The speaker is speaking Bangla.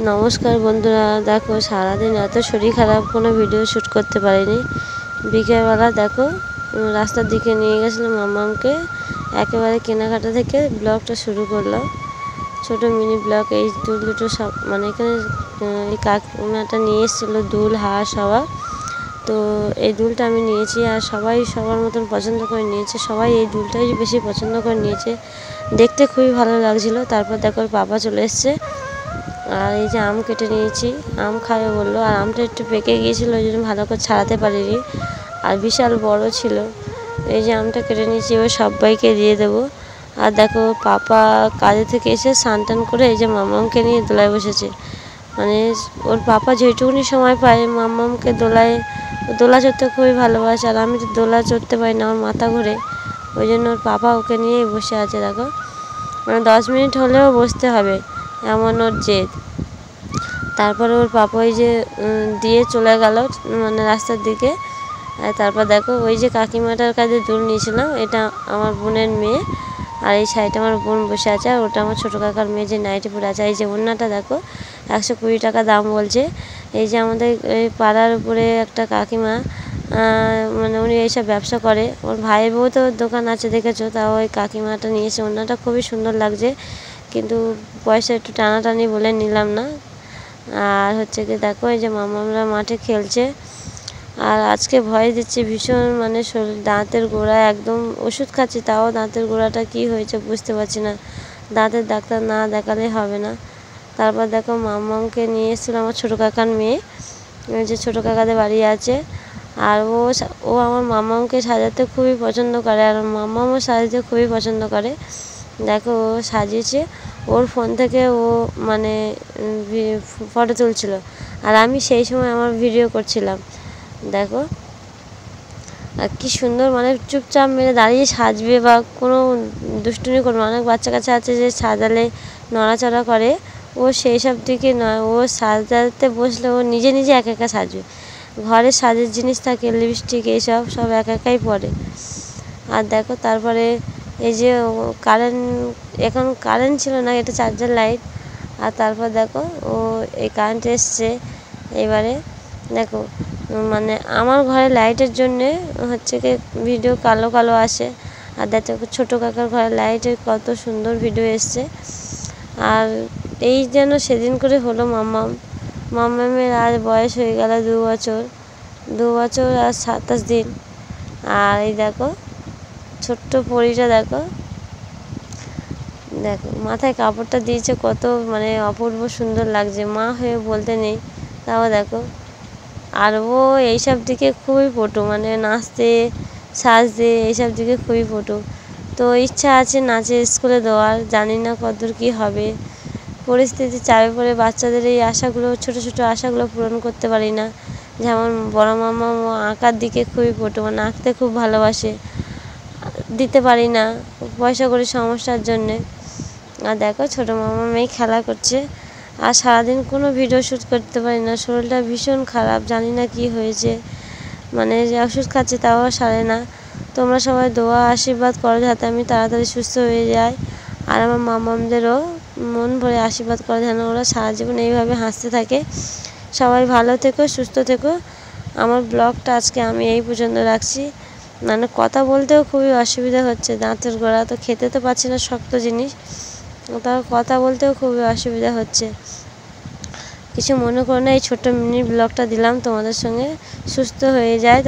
নমস্কার বন্ধুরা, দেখো সারাদিন এত শরীর খারাপ, কোনো ভিডিও শ্যুট করতে পারিনি। বিকেলবেলা দেখো রাস্তার দিকে নিয়ে গেছিলাম মামাকে, একেবারে কেনাকাটা থেকে ব্লগটা শুরু করলাম। ছোট মিনি ব্লগ। এই দুল দুটো সব মানে এখানে এই কাকিমাটা নিয়ে এসেছিলো দুল, হার, সবার। তো এই দুলটা আমি নিয়েছি, আর সবাই সবার মতন পছন্দ করে নিয়েছে। সবাই এই দুলটাই বেশি পছন্দ করে নিয়েছে, দেখতে খুবই ভালো লাগছিলো। তারপর দেখো বাবা চলে এসছে, আর এই যে আম কেটে নিয়েছি, আম খাবে বললো। আর আমটা একটু পেকে গিয়েছিলো, ওই জন্য ভালো করে ছাড়াতে পারিনি, আর বিশাল বড় ছিল। এই যে আমটা কেটে নিয়েছি, এবার সবাইকে দিয়ে দেবো। আর দেখো পাপা কাজে থেকে এসে স্নান টান করে এই যে মামামকে নিয়ে দোলায় বসেছে। মানে ওর পাপা যেটুকুনি সময় পায় মামামকে দোলা চড়তে খুবই ভালোবাসে, আর আমি তো দোলা চড়তে পারি না, আমার মাথা ঘুরে। ওই জন্য ওর পাপা ওকে নিয়েই বসে আছে। দেখো মানে 10 মিনিট হলেও বসতে হবে, এমন ওর জেদ। তারপরে ওর পাপা ওই যে দিয়ে চলে গেল মানে রাস্তার দিকে। তারপর দেখো ওই যে কাকিমাটার কাছে দুল নিয়েছিলাম, এটা আমার বোনের মেয়ে, আর এই সাইডে আমার বোন বসে আছে, আর ওটা আমার ছোটো কাকার মেয়ে যে নাইটি পরে আছে। এই যে ওড়নাটা দেখো 120 টাকা দাম বলছে। এই যে আমাদের এই পাড়ার উপরে একটা কাকিমা, মানে উনি এইসব ব্যবসা করে, ওর ভাই বউ তো দোকান আছে দেখেছো। তাও ওই কাকিমাটা নিয়েছে, ওড়নাটা খুবই সুন্দর লাগছে, কিন্তু পয়সা একটু টানাটানি বলে নিলাম না। আর হচ্ছে কি দেখো এই যে মামারা মাঠে খেলছে, আর আজকে ভয় দিচ্ছে ভীষণ, মানে শরীর দাঁতের গোড়া একদম ওষুধ খাচ্ছি, তাও দাঁতের গোড়াটা কি হয়েছে বুঝতে পারছি না। দাঁতের ডাক্তার না দেখালে হবে না। তারপর দেখো মামাকে নিয়ে এসেছিলো আমার ছোটো কাকার মেয়ে, যে ছোটো কাকাদের বাড়ি আছে। আর ও আমার মামাকে সাজাতে খুবই পছন্দ করে, আর মামাও সাজাতে খুবই পছন্দ করে। দেখো ও সাজিয়েছে, ওর ফোন থেকে ও মানে ফটো তুলছিল, আর আমি সেই সময় আমার ভিডিও করছিলাম। দেখো আর কি সুন্দর, মানে চুপচাপ মেরে দাঁড়িয়ে সাজবে বা কোনো দুষ্টুমি করবে। অনেক বাচ্চা কাচ্চা আছে যে সাজালে নড়াচড়া করে, ও সেই সব দিকে নয়। ও সাজাতে বসলে ও নিজে নিজে একা একা সাজবে। ঘরে সাজের জিনিস থাকে, লিপস্টিক, এইসব সব একা একাই পরে। আর দেখো তারপরে এই যে এখন কারেন্ট ছিল না, এটা চার্জার লাইট। আর তারপর দেখো ও এই কারেন্ট এসছে এবারে। দেখো মানে আমার ঘরে লাইটের জন্যে হচ্ছে কি ভিডিও কালো কালো আসে, আর দেখো ছোটো কাকার ঘরে লাইটের কত সুন্দর ভিডিও এসছে। আর এই যেন সেদিন করে হলো মাম্মামের আজ বয়স হয়ে গেল 2 বছর, 2 বছর আর 27 দিন। আর এই দেখো ছোট্ট পরীটা দেখো, দেখো মাথায় কাপড়টা দিয়েছে, কত মানে অপূর্ব সুন্দর লাগছে, মা হয়ে বলতে নেই। তাও দেখো, আর ও এইসব দিকে খুবই পটু, মানে নাচতে সাজতে এইসব দিকে খুবই পটু। তো ইচ্ছা আছে নাচের স্কুলে দেওয়ার, জানি না কতদূর কী হবে। পরিস্থিতি চাপে পড়ে বাচ্চাদের এই আশাগুলো, ছোটো ছোটো আশাগুলো পূরণ করতে পারি না। যেমন বড় মামা আঁকার দিকে খুবই পটু, মানে আঁকতে খুব ভালোবাসে, দিতে পারি না পয়সা করে সমস্যার জন্যে। আর দেখো ছোটো মামা মেয়ে খেলা করছে, আর সারাদিন কোনো ভিডিও শ্যুট করতে পারি না, শরীরটা ভীষণ খারাপ, জানি না কি হয়েছে। মানে যে ওষুধ খাচ্ছি তাও সারে না। তোমরা সবাই দোয়া আশীর্বাদ করো যাতে আমি তাড়াতাড়ি সুস্থ হয়ে যাই, আর আমার মামামদেরও মন ভরে আশীর্বাদ করো যেন ওরা সারা জীবন এইভাবে হাসতে থাকে। সবাই ভালো থেকো, সুস্থ থেকো। আমার ব্লগটা আজকে আমি এই পর্যন্ত রাখছি। মানে কথা বলতেও খুবই অসুবিধা হচ্ছে, দাঁতের গোড়া তো, খেতে তো পাচ্ছি না শক্ত জিনিস, তার কথা বলতেও খুবই অসুবিধা হচ্ছে। কিছু মনে করো না, এই ছোট্ট মিনি ব্লগটা দিলাম তোমাদের সঙ্গে। সুস্থ হয়ে যায়।